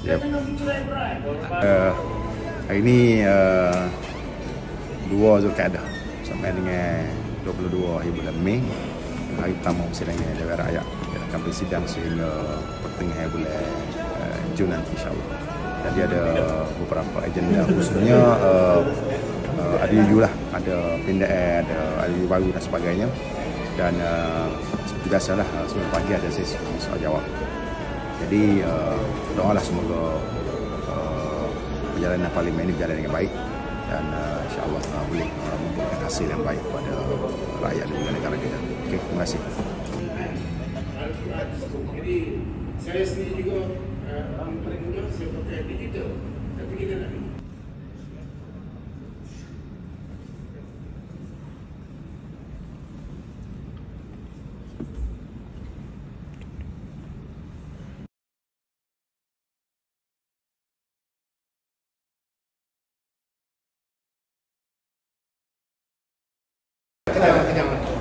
Yep. Hari ni 2 Zulkadah sampai dengan 22 hari bulan Mei, hari pertama persidangan Dewan Rakyat. Dia akan bersidang sehingga pertengahan bulan Jun nanti, insyaAllah. Dan dia ada beberapa agenda, khususnya ada review lah, ada pindaan, ada review baru dan sebagainya. Dan seperti biasalah, sebelum pagi ada sesi soal jawab. Jadi doalah semoga perjalanan parlimen ini berjalan dengan baik dan insya-Allah boleh memberikan hasil yang baik kepada rakyat dan negara kita. Okey, terima kasih. Jadi saya sendiri juga paling mudah saya pakai digital, tapi kita nak Kejap.